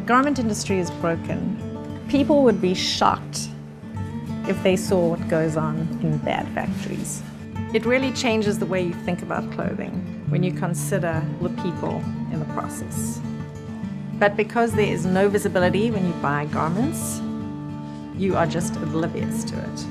garment industry is broken. People would be shocked if they saw what goes on in bad factories. It really changes the way you think about clothing when you consider the people in the process. But because there is no visibility when you buy garments, you are just oblivious to it.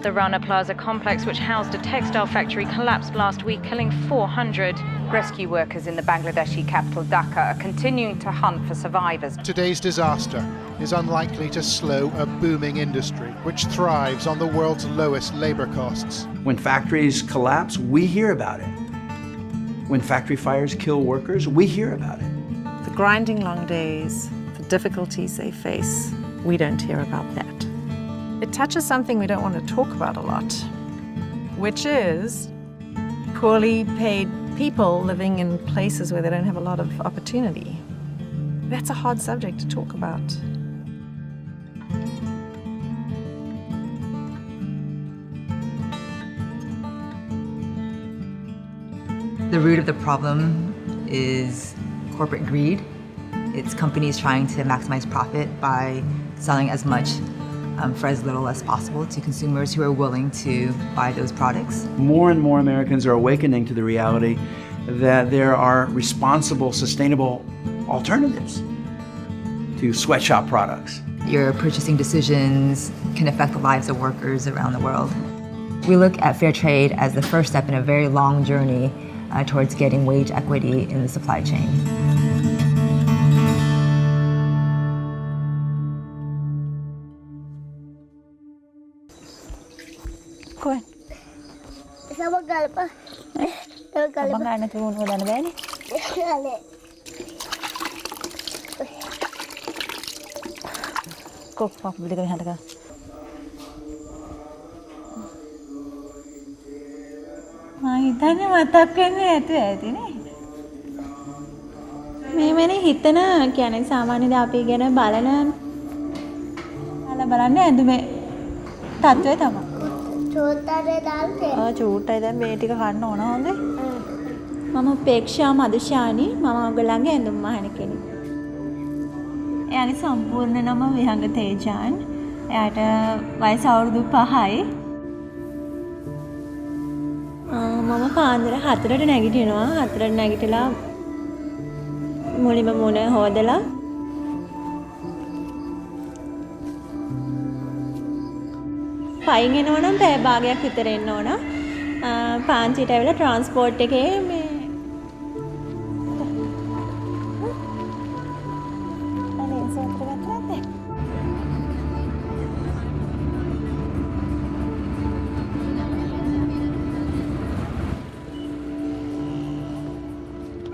The Rana Plaza complex, which housed a textile factory, collapsed last week, killing 400. Rescue workers in the Bangladeshi capital Dhaka are continuing to hunt for survivors. Today's disaster is unlikely to slow a booming industry which thrives on the world's lowest labor costs. When factories collapse, we hear about it. When factory fires kill workers, we hear about it. The grinding long days, the difficulties they face, we don't hear about that. It touches something we don't want to talk about a lot, which is poorly paid people living in places where they don't have a lot of opportunity. That's a hard subject to talk about. The root of the problem is corporate greed. It's companies trying to maximize profit by selling as much for as little as possible to consumers who are willing to buy those products. More and more Americans are awakening to the reality that there are responsible, sustainable alternatives to sweatshop products. Your purchasing decisions can affect the lives of workers around the world. We look at fair trade as the first step in a very long journey towards getting wage equity in the supply chain. Cool. Sama galpa. Abang kan nak turun udah ada ni. Kok apa boleh kau hantar? හිතන්නේ මතක් වෙන්නේ නැතු ඇතිනේ. මේමනේ හිතන කියන්නේ සාමාන්‍යයෙන් අපි ගැන බලන බලන්නේ ඇඳුමේ තත්ත්වය තමයි. චූට්ටේ දාන්නේ. චූට්ටයි දැන් මේ ටික කන්න ඕන හොඳේ. මම උපේක්ෂා මදුෂානි මම ඔයගොල්ලන්ගේ ඇඳුම් මහන කෙනෙක්. එයාගේ සම්පූර්ණ නම විහංග තේජාන්. එයාට වයස අවුරුදු 5යි. මම පාන්දර 4ට නැගිටිනවා 4ට නැගිටලා මුලින්ම මුණ හොදලා පයින් එනවනම් පැය භාගයක් විතර එන්න ඕන පාන්තියට ඇවිල්ලා ට්‍රාන්ස්පෝර්ට් එකේ මේ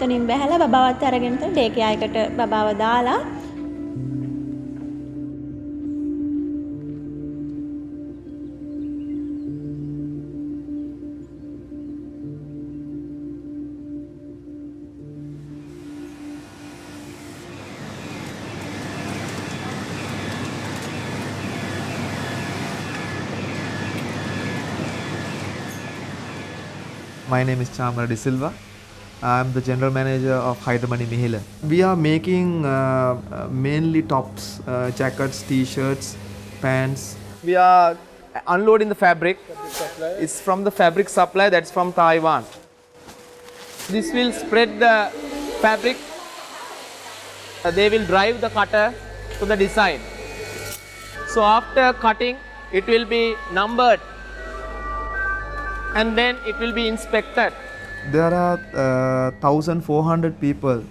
තනින් බැහැලා බබාවත් අරගෙන තන ඩේ කෙයා එකට බබාව දාලා My name is Chamara De Silva. I'm the general manager of Hydromani Mihila. We are making mainly tops, jackets, t-shirts, pants. We are unloading the fabric. It's from the fabric supply that's from Taiwan. This will spread the fabric. They will drive the cutter to the design. So after cutting, it will be numbered and then it will be inspected. There are 1,400 people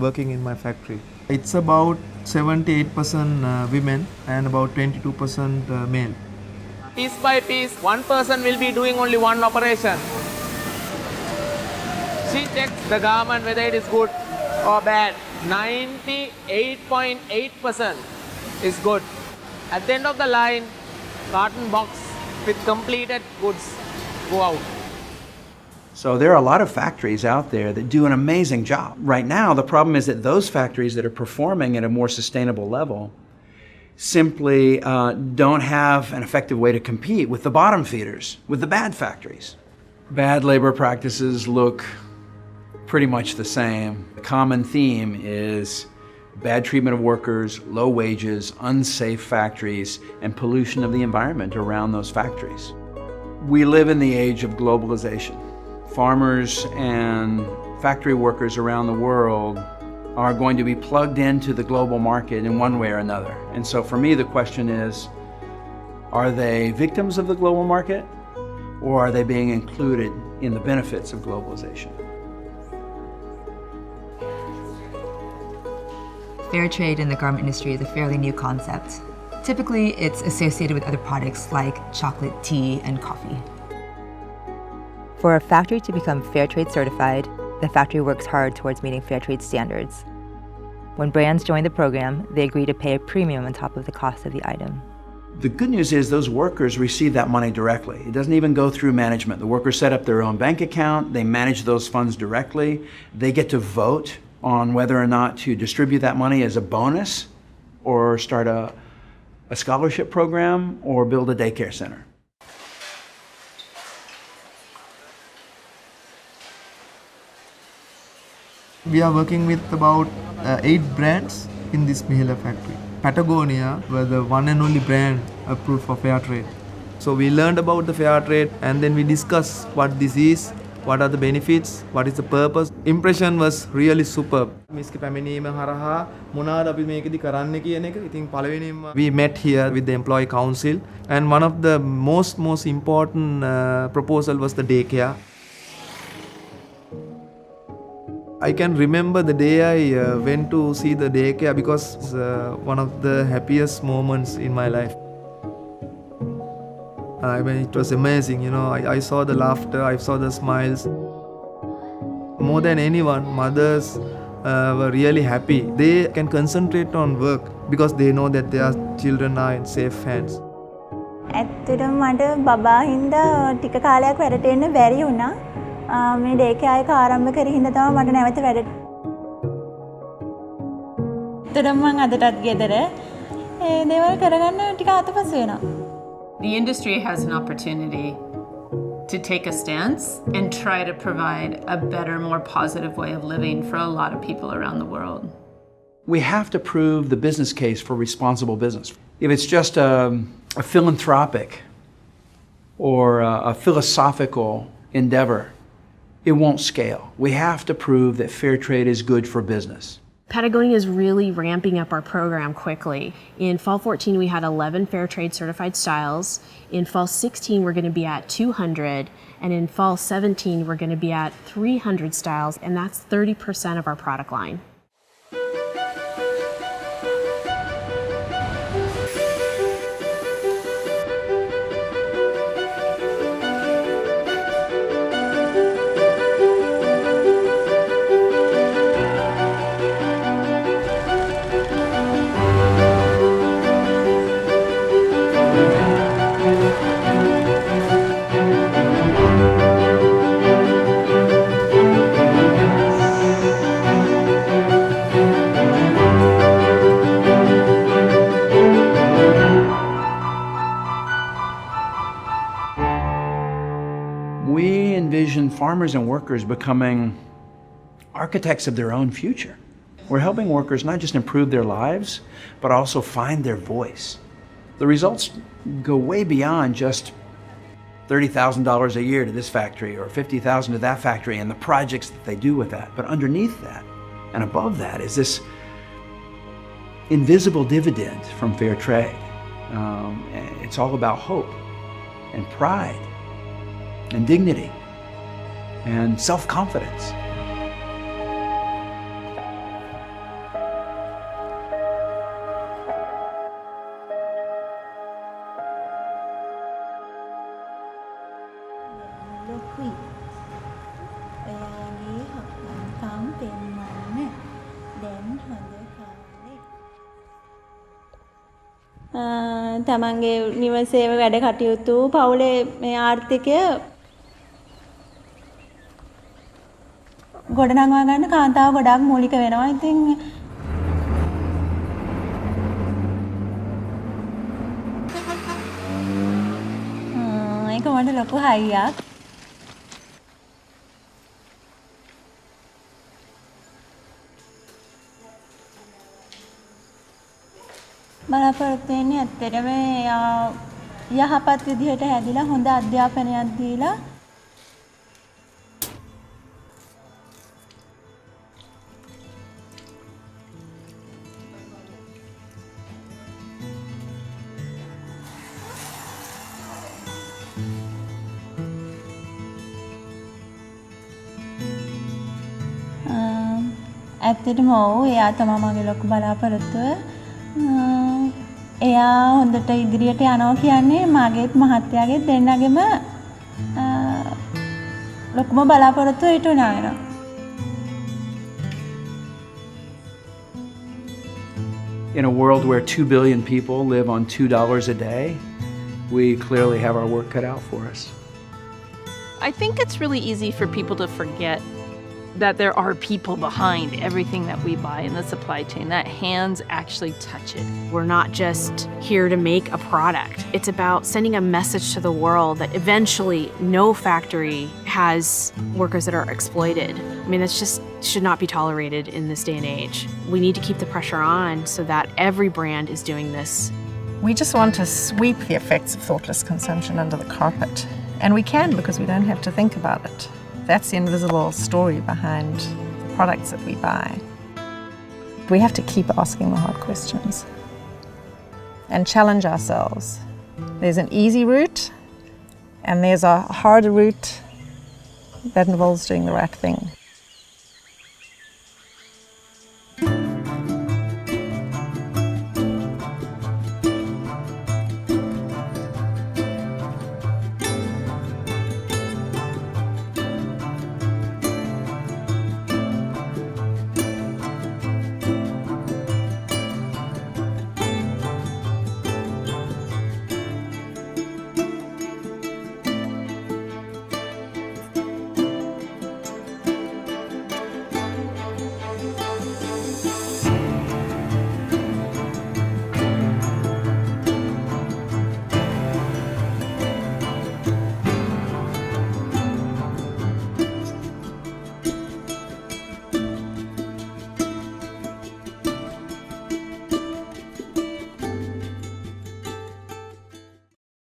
working in my factory. It's about 78% women and about 22% male. Piece by piece, one person will be doing only one operation. She checks the garment whether it is good or bad. 98.8% is good. At the end of the line, carton box with completed goods go out. So there are a lot of factories out there that do an amazing job. Right now, the problem is that those factories that are performing at a more sustainable level simply don't have an effective way to compete with the bottom feeders, with the bad factories. Bad labor practices look pretty much the same. The common theme is bad treatment of workers, low wages, unsafe factories, and pollution of the environment around those factories. We live in the age of globalization. Farmers and factory workers around the world are going to be plugged into the global market in one way or another. And so for me, the question is, are they victims of the global market, or are they being included in the benefits of globalization? Fair trade in the garment industry is a fairly new concept. Typically, it's associated with other products like chocolate, tea, and coffee. For a factory to become fair trade certified, the factory works hard towards meeting fair trade standards. When brands join the program, they agree to pay a premium on top of the cost of the item. The good news is those workers receive that money directly. It doesn't even go through management. The workers set up their own bank account, they manage those funds directly, they get to vote on whether or not to distribute that money as a bonus or start a scholarship program or build a daycare center. We are working with about 8 brands in this Mihila factory. Patagonia were the one and only brand approved for fair trade. So we learned about the fair trade and then we discussed what this is, what are the benefits, what is the purpose. Impression was really superb. We met here with the employee council and one of the most important proposal was the daycare. I can remember the day I went to see the daycare because it's one of the happiest moments in my life. I mean, it was amazing, you know, I saw the laughter, I saw the smiles. More than anyone, mothers were really happy. They can concentrate on work because they know that their children are in safe hands. ඇත්තටම මට බබා හින්දා ටික කාලයක් වැඩට එන්න බැරි වුණා. මේ ඩේකේ ආයක ආරම්භ කරේ හින්දා තමයි මට නැවත වැඩට. ඇත්තටම මම අදටත් ගෙදර ඒ දේවල් කරගන්න ටික අතපසු වෙනවා. The industry has an opportunity to take a stance and try to provide a better, more positive way of living for a lot of people around the world. We have to prove the business case for responsible business. If it's just a philanthropic or a philosophical endeavor, it won't scale. We have to prove that fair trade is good for business. Patagonia is really ramping up our program quickly. In fall 14, we had 11 fair trade certified styles. In fall 16, we're going to be at 200. And in fall 17, we're going to be at 300 styles. And that's 30% of our product line. Farmers and workers becoming architects of their own future. We're helping workers not just improve their lives, but also find their voice. The results go way beyond just $30,000 a year to this factory or $50,000 to that factory and the projects that they do with that. But underneath that and above that is this invisible dividend from fair trade. It's all about hope and pride and dignity and self-confidence. තමන්ගේ නිවසේ වැඩ කටයුතු පවුලේ මේ ආර්ථිකය ගොඩනගා ගන්න කාන්තාව ගොඩක් මූලික වෙනවා. ඉතින් ඒක මට ලොකු හයියක්. බලාපොරොත්තු වෙන්නේ ඇත්තටම යහපත් විදිහට හැදිලා හොඳ අධ්‍යාපනයක් දීලා ඇත්තටම ඔව් එයා තමයි මගේ ලොකු බලාපොරොත්තුව. එයා හොඳට ඉදිරියට යනවා කියන්නේ මාගේත් මහත්තයාගේත් දෙන්නගෙම ලොකුම බලාපොරොත්තුව ඊට උනා වෙනවා. In a world where 2 billion people live on $2 a day, we clearly have our work cut out for us. I think it's really easy for people to forget that there are people behind everything that we buy in the supply chain, that hands actually touch it. We're not just here to make a product. It's about sending a message to the world that eventually no factory has workers that are exploited. I mean, that's just should not be tolerated in this day and age. We need to keep the pressure on so that every brand is doing this. We just want to sweep the effects of thoughtless consumption under the carpet. And we can because we don't have to think about it. That's the invisible story behind the products that we buy. We have to keep asking the hard questions and challenge ourselves. There's an easy route and there's a harder route that involves doing the right thing.